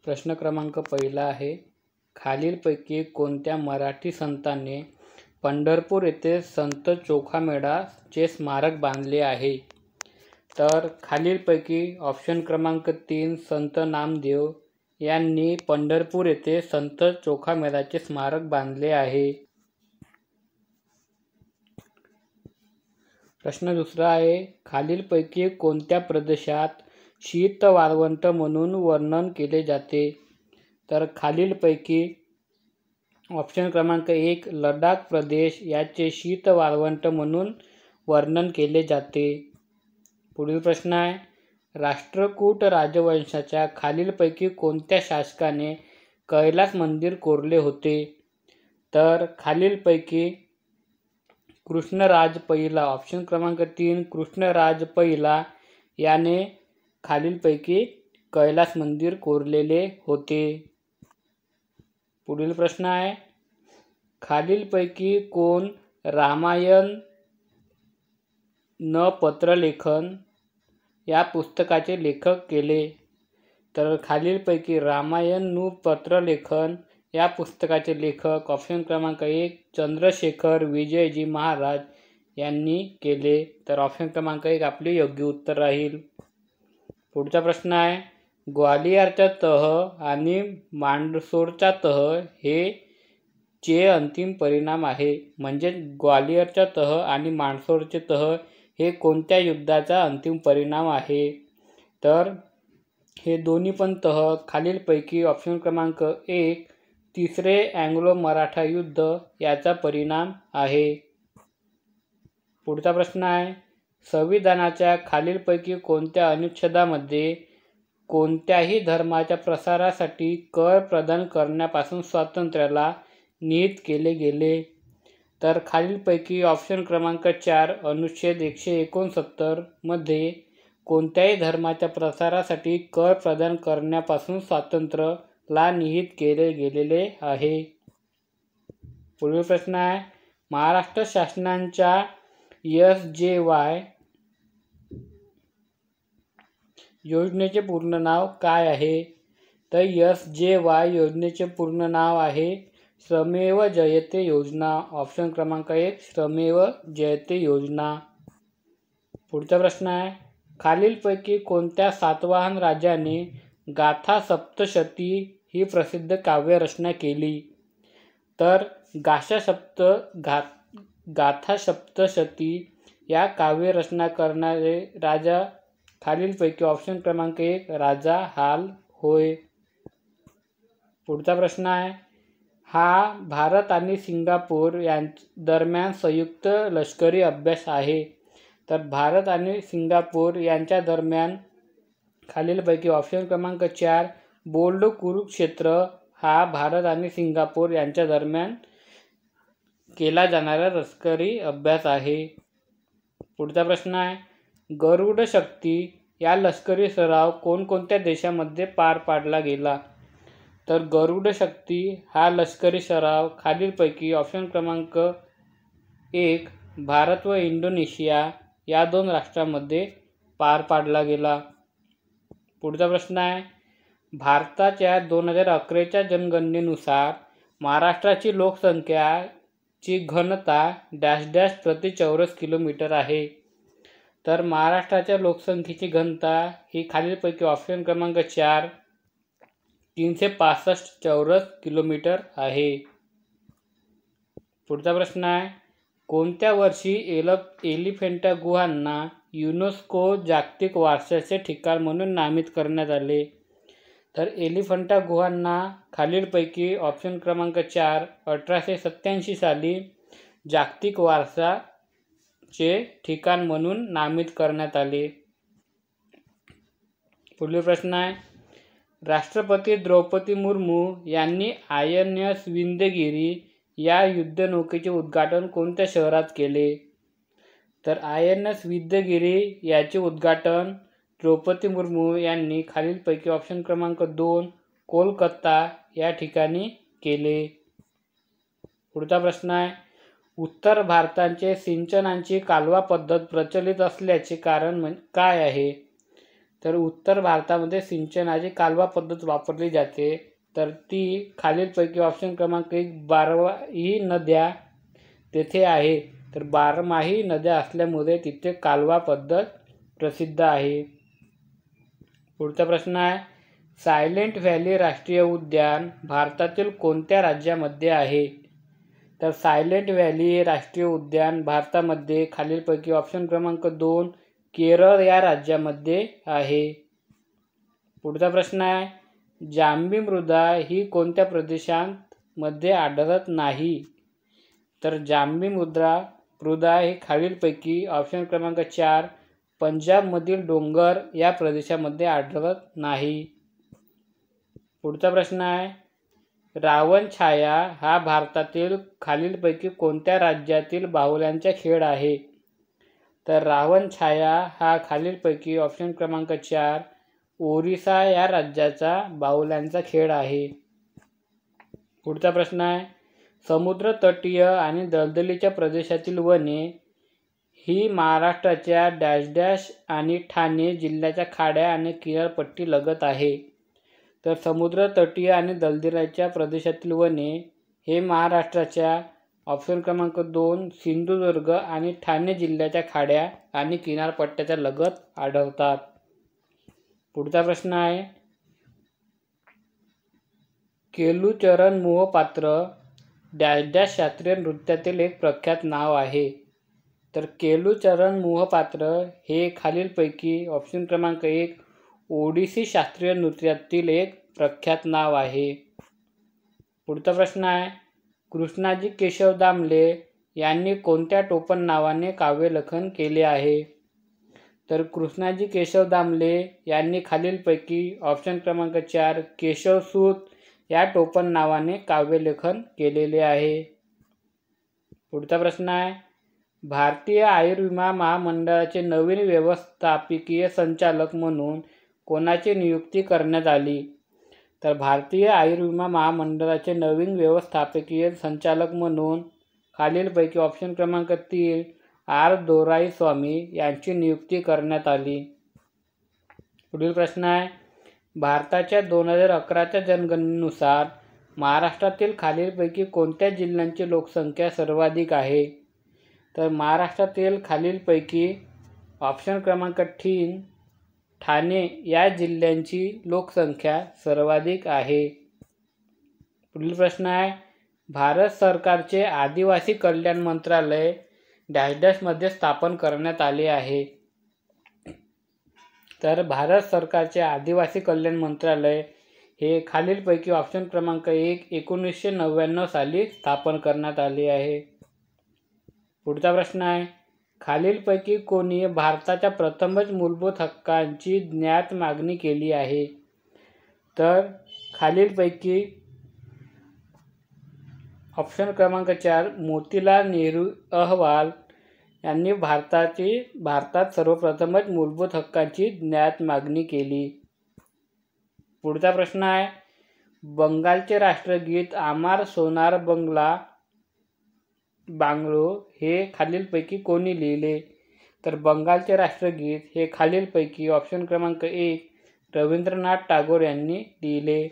प्रश्न क्रमांक पहिला आहे, खालीलपैकी कोणत्या मराठी संतांनी पंढरपूर येथे संत चोखामेळ्याचे स्मारक बांधले आहे? तर खालीलपैकी ऑप्शन क्रमांक 3 संत नामदेव यांनी पंढरपूर येथे संत चोखामेळ्याचे स्मारक बांधले आहे. प्रश्न दुसरा आहे, खालीलपैकी कोणत्या प्रदेशात शीत वाळवंट म्हणून वर्णन केले जाते? तर खालीलपैकी ऑप्शन क्रमांक 1 लडाख प्रदेश याचे शीत वाळवंट म्हणून वर्णन केले जाते. पुढील प्रश्न आहे, राष्ट्रकूट राजवंशाच्या खालीलपैकी कोणत्या शासकाने कैलास मंदिर कोरले होते? तर खालीलपैकी कृष्णराज पहिला ऑप्शन क्रमांक 3 कृष्णराज पहिला याने खालीलपैकी कैलास मंदिर कोरलेले होते. पुढील प्रश्न आहे, खालीलपैकी कोण रामायण न पत्रलेखन या पुस्तकाचे लेखक केले? तर खालीलपैकी रामायण नु पत्रलेखन या पुस्तकाचे लेखक ऑप्शन क्रमांक 1 चंद्रशेखर विजयजी महाराज यांनी केले. तर ऑप्शन क्रमांक 1 आपले योग्य उत्तर राहील. पुढचा प्रश्न आहे, ग्वालियरचा तह आणि मांडसोरचा तह हे चे अंतिम परिणाम आहे. म्हणजे ग्वालियरचा तह आणि मांडसोरचे तह हे कोणत्या युद्धाचा अंतिम परिणाम आहे? तर हे दोन्ही पण तह खालीलपैकी ऑप्शन क्रमांक 1 तिसरे अँग्लो मराठा युद्ध याचा परिणाम आहे. पुढचा प्रश्न आहे, संविधानाच्या खालीलपैकी कोणत्या अनुच्छेदामध्ये कोणत्याही धर्माच्या प्रसारासाठी कर प्रदान करण्यापासून स्वातंत्र्याला निहित केले गेले? तर खालीलपैकी ऑप्शन क्रमांक 4 अनुच्छेद 169 मध्ये कोणत्याही धर्माच्या प्रसारासाठी कर प्रदान करण्यापासून स्वातंत्र्याला निहित केले गेलेले आहे. पुढील प्रश्न आहे, महाराष्ट्र शासनाच्या SJY योजनेचे पूर्ण नाव काय आहे? तर SJY योजनेचे पूर्ण नाव आहे श्रमेव जयते योजना. ऑप्शन क्रमांक 1 श्रमेव जयते योजना. पुढचा प्रश्न आहे, खालीलपैकी कोणत्या सातवाहन राजाने गाथा सप्तशती ही प्रसिद्ध काव्यरचना केली? तर गाथा सप्तशती या काव्यरचना करणारे राजा खालीलपैकी ऑप्शन क्रमांक 1 राजा हाल होय. पुढचा प्रश्न आहे, हा भारत आणि सिंगापूर दरम्यान संयुक्त लष्करी अभ्यास आहे. तर भारत आणि सिंगापूर यांच्या दरम्यान खालीलपैकी ऑप्शन क्रमांक 4 बोल्ड कुरुक्षेत्र हा भारत आणि सिंगापूर यांच्या दरम्यान केला जाणारा लष्करी अभ्यास आहे. पुढचा प्रश्न आहे, गरुड शक्ती या लष्करी सराव कोणकोणत्या देशामध्ये पार पाडला गेला? तर गरुड शक्ती हा लष्करी सराव खालीलपैकी ऑप्शन क्रमांक 1 भारत व इंडोनेशिया या 2 राष्ट्रांमध्ये पार पाडला गेला. पुढचा प्रश्न आहे, भारताच्या 2011च्या जनगणनेनुसार महाराष्ट्राची लोकसंख्याची घनता डॅश डॅश प्रति चौरस किलोमीटर आहे. तर महाराष्ट्राच्या लोकसंख्येची घनता ही खालीलपैकी ऑप्शन क्रमांक 4 365 चौरस किलोमीटर आहे. पुढचा प्रश्न आहे, कोणत्या वर्षी एलिफंटा गुहांना युनेस्को जागतिक वारशाचे ठिकाण म्हणून नामित करण्यात आले? तर एलिफंटा गुहांना खालीलपैकी ऑप्शन क्रमांक 4 1887 साली जागतिक वारसाचे ठिकाण म्हणून नामित करण्यात आले. पुढील प्रश्न आहे, राष्ट्रपती द्रौपदी मुर्मू यांनी INS विंध्यगिरी या युद्धनौकेचे उद्घाटन कोणत्या शहरात केले? तर INS विंध्यगिरी याचे उद्घाटन द्रौपदी मुर्मू यांनी खालीलपैकी ऑप्शन क्रमांक 2 कोलकाता या ठिकाणी केले. पुढचा प्रश्न आहे, उत्तर भारताचे सिंचनाची कालवा पद्धत प्रचलित असल्याचे कारण काय आहे? तर उत्तर भारतामध्ये सिंचनाची कालवा पद्धत वापरली जाते, तर ती खालीलपैकी ऑप्शन क्रमांक 1 बारमाही नद्या तेथे आहे. तर बारमाही नद्या असल्यामुळे तिथे कालवा पद्धत प्रसिद्ध आहे. पुढचा प्रश्न आहे, सायलेंट व्हॅली राष्ट्रीय उद्यान भारतातील कोणत्या राज्यामध्ये आहे? तर सायलेंट व्हॅली राष्ट्रीय उद्यान भारतामध्ये खालीलपैकी ऑप्शन क्रमांक 2 केरळ या राज्यामध्ये आहे. पुढचा प्रश्न आहे, जांभी मृदा ही कोणत्या प्रदेशांमध्ये आढळत नाही? तर जांभी मृदा ही खालीलपैकी ऑप्शन क्रमांक 4 पंजाबमधील डोंगर या प्रदेशामध्ये आढळत नाही. पुढचा प्रश्न आहे, रावण छाया हा भारतातील खालीलपैकी कोणत्या राज्यातील बाहुल्यांचा खेळ आहे? तर रावण छाया हा खालीलपैकी ऑप्शन क्रमांक 4 ओरिसा या राज्याचा बाहुल्यांचा खेळ आहे. पुढचा प्रश्न आहे, समुद्र तटीय आणि दलदलीच्या प्रदेशातील वने ही महाराष्ट्राच्या डॅश डॅश आणि ठाणे जिल्ह्याच्या खाड्या आणि किनारपट्टी लगत आहे. तर समुद्र तटीय आणि दलदलीच्या प्रदेशातील वने हे महाराष्ट्राच्या ऑप्शन क्रमांक 2 सिंधुदुर्ग आणि ठाणे जिल्ह्याच्या खाड्या आणि किनारपट्ट्याच्या लगत आढळतात. पुढचा प्रश्न आहे, केलुचरण मोहपात्र डॅश डॅश शास्त्रीय नृत्यातील एक प्रख्यात नाव आहे. तर केलुचरण मोहपात्र हे खालीलपैकी ऑप्शन क्रमांक 1 ओडिसी शास्त्रीय नृत्यातील एक प्रख्यात नाव आहे. पुढचा प्रश्न आहे, कृष्णाजी केशव दामले यांनी कोणत्या टोपण नावाने काव्यलेखन केले आहे? तर कृष्णाजी केशव दामले यांनी खालीलपैकी ऑप्शन क्रमांक 4 केशवसूत या टोपण नावाने काव्यलेखन केलेले आहे. पुढचा प्रश्न आहे, भारतीय आयुर्विमा महामंडळाचे नवीन व्यवस्थापकीय संचालक म्हणून कोणाची नियुक्ती करण्यात आली? तर भारतीय आयुर्विमा महामंडळाचे नवीन व्यवस्थापकीय संचालक म्हणून खालीलपैकी ऑप्शन क्रमांक 3 आर दोराईस्वामी यांची नियुक्ती करण्यात आली. पुढील प्रश्न आहे, भारताच्या 2011च्या जनगणनेनुसार महाराष्ट्रातील खालीलपैकी कोणत्या जिल्ह्यांची लोकसंख्या सर्वाधिक आहे? तर महाराष्ट्रातील खालीलपैकी ऑप्शन क्रमांक 3 ठाणे या जिल्ह्यांची लोकसंख्या सर्वाधिक आहे. पुढील प्रश्न आहे, भारत सरकारचे आदिवासी कल्याण मंत्रालय डॅश डॅशमध्ये स्थापन करण्यात आले आहे. तर भारत सरकारचे आदिवासी कल्याण मंत्रालय हे खालीलपैकी ऑप्शन क्रमांक 1 1999 साली स्थापन करण्यात आले आहे. पुढचा प्रश्न आहे, खालीलपैकी कोणी भारताच्या प्रथमच मूलभूत हक्कांची ज्ञात मागणी केली आहे? तर खालीलपैकी ऑप्शन क्रमांक 4 मोतीलाल नेहरू अहवाल यांनी भारतात सर्वप्रथमच मूलभूत हक्कांची ज्ञात मागणी केली. पुढचा प्रश्न आहे, बंगालचे राष्ट्रगीत आमार सोनार बांगलो हे खालीलपैकी कोणी लिहिले? तर बंगालचे राष्ट्रगीत हे खालीलपैकी ऑप्शन क्रमांक 1 रवींद्रनाथ टागोर यांनी लिहिले.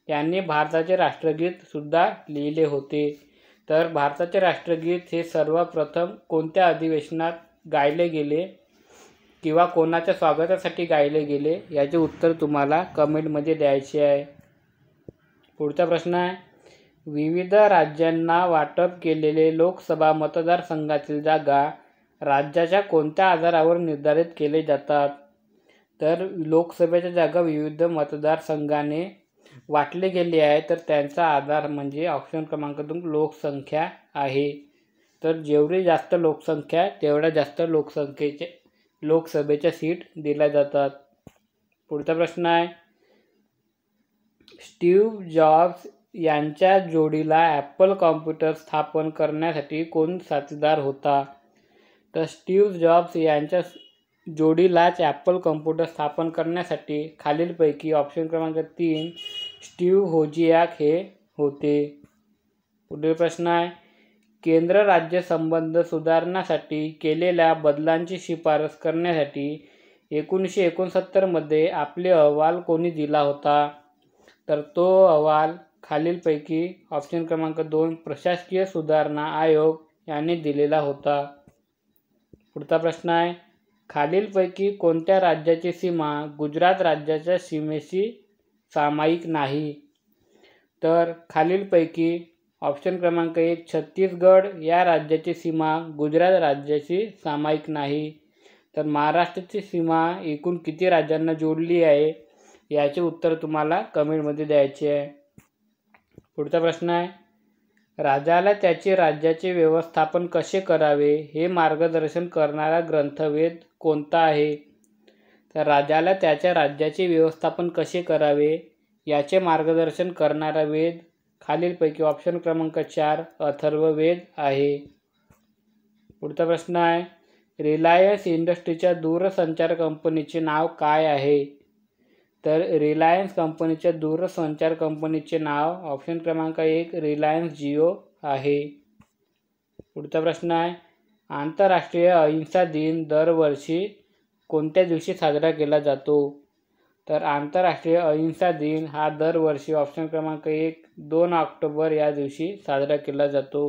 यांनी भारताचे राष्ट्रगीत सुद्धा लिहिले होते. तर भारताचे राष्ट्रगीत हे सर्वप्रथम कोणत्या अधिवेशनात गायले गेले किंवा कोणाच्या स्वागतासाठी गायले गेले याचे उत्तर तुम्हाला कमेंटमध्ये द्यायचे आहे. पुढचा प्रश्न आहे, विविध राज्यांना वाटप केलेले लोकसभा मतदारसंघातील जागा राज्याच्या कोणत्या आधारावर निर्धारित केले जातात? तर लोकसभेच्या जागा विविध मतदारसंघाने वाटले गेले आहे, तर त्यांचा आधार म्हणजे ऑप्शन क्रमांक 2 लोकसंख्या आहे. तर जेवढी जास्त लोकसंख्या तेवढ्या जास्त लोकसभेच्या सीट दिल्या जातात. पुढचा प्रश्न आहे, स्टीव्ह जॉब्स यांच्या जोडीला ॲपल कॉम्प्युटर स्थापन करण्यासाठी कोण साथीदार होता? तर स्टीव्ह जॉब्स यांच्या जोडीलाच ॲपल कॉम्प्युटर स्थापन करण्यासाठी खालीलपैकी ऑप्शन क्रमांक 3 स्टीव्ह होजियाक हे होते. पुढील प्रश्न आहे, केंद्र राज्य संबंध सुधारण्यासाठी केलेल्या बदलांची शिफारस करण्यासाठी 1969मध्ये आपले अहवाल कोणी दिला होता? तर तो अहवाल खालीलपैकी ऑप्शन क्रमांक 2 प्रशासकीय सुधारणा आयोग यांनी दिलेला होता. पुढचा प्रश्न आहे, खालीलपैकी कोणत्या राज्याची सीमा गुजरात राज्याच्या सीमेशी सामायिक नाही? तर खालीलपैकी ऑप्शन क्रमांक 1 छत्तीसगड या राज्याची सीमा गुजरात राज्याशी सामायिक नाही. तर महाराष्ट्राची सीमा एकूण किती राज्यांना जोडली आहे याचे उत्तर तुम्हाला कमेंटमध्ये द्यायचे आहे. पुढचा प्रश्न आहे, राजाला त्याचे राज्याचे व्यवस्थापन कसे करावे हे मार्गदर्शन करणारा ग्रंथवेद कोणता आहे? तर राजाला त्याच्या राज्याचे व्यवस्थापन कसे करावे याचे मार्गदर्शन करणारा वेद खालीलपैकी ऑप्शन क्रमांक 4 अथर्ववेद आहे. पुढचा प्रश्न आहे, रिलायन्स इंडस्ट्रीच्या दूरसंचार कंपनीचे नाव काय आहे? तर रिलायन्स कंपनीच्या दूरसंचार कंपनीचे नाव ऑप्शन क्रमांक 1 रिलायन्स जिओ आहे. पुढचा प्रश्न आहे, आंतरराष्ट्रीय अहिंसा दिन दरवर्षी कोणत्या दिवशी साजरा केला जातो? तर आंतरराष्ट्रीय अहिंसा दिन हा दरवर्षी ऑप्शन क्रमांक 1 2 ऑक्टोबर या दिवशी साजरा केला जातो.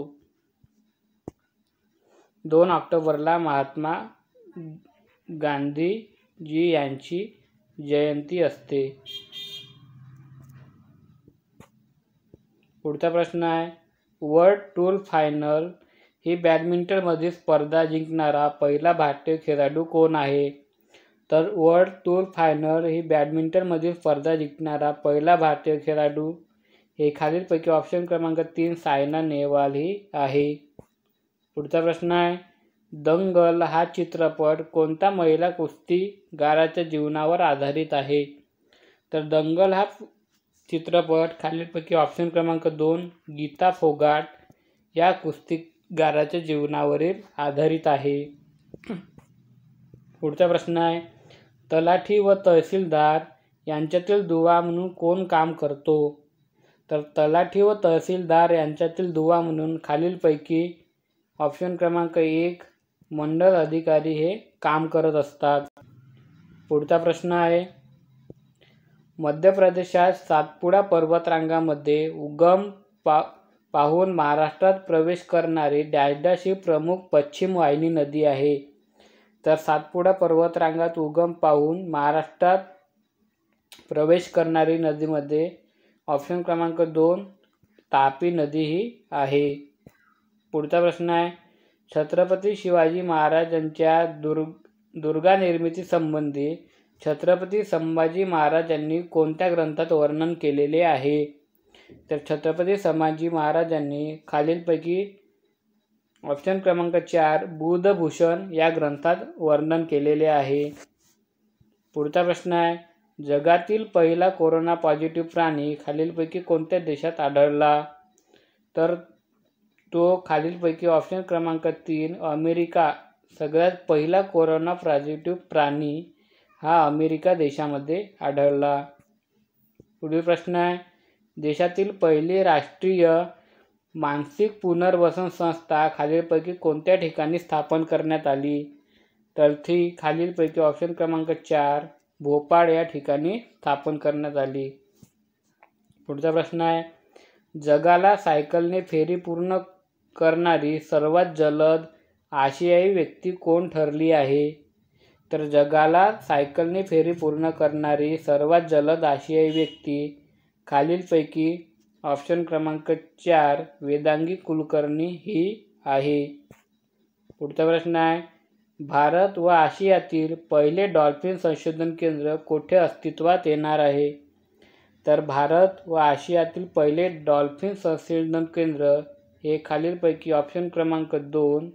2 ऑक्टोबरला महात्मा गांधीजी यांची जयंती असते. पुढचा प्रश्न आहे, वर्ल्ड टूर फायनल ही बॅडमिंटनमधील स्पर्धा जिंकणारा पहिला भारतीय खेळाडू कोण आहे? तर वर्ल्ड टूर फायनल ही बॅडमिंटनमधील स्पर्धा जिंकणारा पहिला भारतीय खेळाडू हे खालीलपैकी ऑप्शन क्रमांक 3 सायना नेहवाल ही आहे. पुढचा प्रश्न आहे, दंगल हा चित्रपट कोणत्या महिला कुस्तीगाराच्या जीवनावर आधारित आहे? तर दंगल हा चित्रपट खालीलपैकी ऑप्शन क्रमांक 2 गीता फोगाट या कुस्तीगाराच्या जीवनावरील आधारित आहे. पुढचा प्रश्न आहे, तलाठी व तहसीलदार यांच्यातील दुवा म्हणून कोण काम करतो? तर तलाठी व तहसीलदार यांच्यातील दुवा म्हणून खालीलपैकी ऑप्शन क्रमांक 1 मंडल अधिकारी हे काम करत असतात. पुढचा प्रश्न आहे, मध्य प्रदेशात सातपुडा पर्वतरांगामध्ये उगम पाहून महाराष्ट्रात प्रवेश करणारी डॅश ही प्रमुख पश्चिम वाहिनी नदी आहे? तर सातपुडा पर्वतरांगात उगम पाहून महाराष्ट्रात प्रवेश करणारी नदीमध्ये ऑप्शन क्रमांक 2 तापी नदी ही आहे. पुढचा प्रश्न आहे, छत्रपती शिवाजी महाराजांच्या दुर्गा निर्मिती संबंधी छत्रपती संभाजी महाराजांनी कोणत्या ग्रंथात वर्णन केलेले आहे? तर छत्रपती संभाजी महाराजांनी खालीलपैकी ऑप्शन क्रमांक 4 बुधभूषण या ग्रंथात वर्णन केलेले आहे. पुढचा प्रश्न आहे, जगातील पहिला कोरोना पॉझिटिव्ह प्राणी खालीलपैकी कोणत्या देशात आढळला? तर तो खालीलपैकी ऑप्शन क्रमांक 3 अमेरिका. सगळ्यात पहिला कोरोना पॉझिटिव्ह प्राणी हा अमेरिका देशामध्ये आढळला. पुढील प्रश्न आहे, देशातील पहिली राष्ट्रीय मानसिक पुनर्वसन संस्था खालीलपैकी कोणत्या ठिकाणी स्थापन करण्यात आली? तर ती खालीलपैकी ऑप्शन क्रमांक 4 भोपाळ या ठिकाणी स्थापन करण्यात आली. पुढचा प्रश्न आहे, जगाला सायकलने फेरी पूर्ण करणारी सर्वात जलद आशियाई व्यक्ती कोण ठरली आहे? तर जगाला सायकलने फेरी पूर्ण करणारी सर्वात जलद आशियाई व्यक्ती खालीलपैकी ऑप्शन क्रमांक 4 वेदांगी कुलकर्णी ही आहे. पुढचा प्रश्न आहे, भारत व आशियातील पहिले डॉल्फिन संशोधन केंद्र कोठे अस्तित्वात येणार आहे? तर भारत व आशियातील पहिले डॉल्फिन संशोधन केंद्र हे खालीलपैकी ऑप्शन क्रमांक 2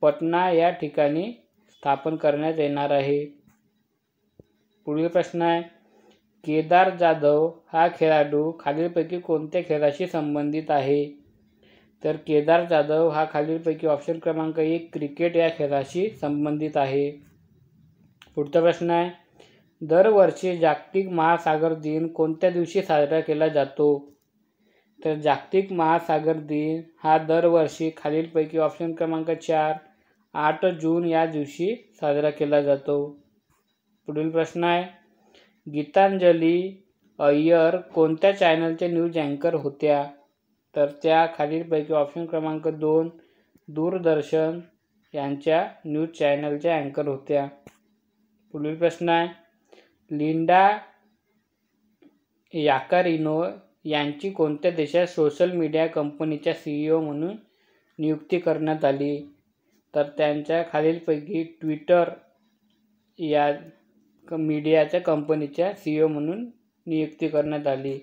पटना या ठिकाणी स्थापन करण्यात येणार आहे. पुढील प्रश्न आहे, केदार जाधव हा खेळाडू खालीलपैकी कोणत्या खेळाशी संबंधित आहे? तर केदार जाधव हा खालीलपैकी ऑप्शन क्रमांक 1 क्रिकेट या खेळाशी संबंधित आहे. पुढचा प्रश्न आहे, दरवर्षी जागतिक महासागर दिन कोणत्या दिवशी साजरा केला जातो? तर जागतिक महासागर दिन हा दरवर्षी खालीलपैकी ऑप्शन क्रमांक 4 8 जून या दिवशी साजरा केला जातो. पुढील प्रश्न आहे, गीतांजली अय्यर कोणत्या चॅनलच्या न्यूज अँकर होत्या? तर त्या खालीलपैकी ऑप्शन क्रमांक 2 दूरदर्शन यांच्या न्यूज चॅनलच्या अँकर होत्या. पुढील प्रश्न आहे, लिंडा याकारिनो यांची कोणत्या देशात सोशल मीडिया कंपनीच्या CEO म्हणून नियुक्ती करण्यात आली? तर त्यांच्या खालीलपैकी ट्विटर या मीडियाच्या कंपनीच्या CEO म्हणून नियुक्ती करण्यात आली.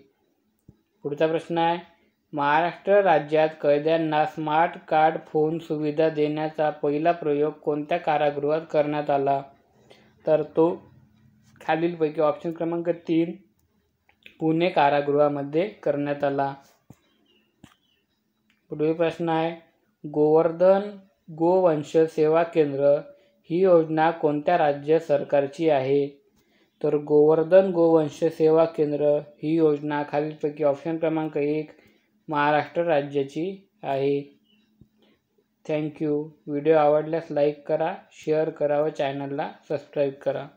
पुढचा प्रश्न आहे, महाराष्ट्र राज्यात कैद्यांना स्मार्ट कार्ड फोन सुविधा देण्याचा पहिला प्रयोग कोणत्या कारागृहात करण्यात आला? तर तो खालीलपैकी ऑप्शन क्रमांक 3 पुणे कारागृहामध्ये करण्यात आला. पुढील प्रश्न आहे, गोवर्धन गोवंश सेवा केंद्र ही योजना कोणत्या राज्य सरकारची आहे? तर गोवर्धन गोवंश सेवा केंद्र ही योजना खालीलपैकी ऑप्शन क्रमांक 1 महाराष्ट्र राज्याची आहे. थँक्यू. व्हिडिओ आवडल्यास लाईक करा, शेअर करा व चॅनलला सबस्क्राईब करा.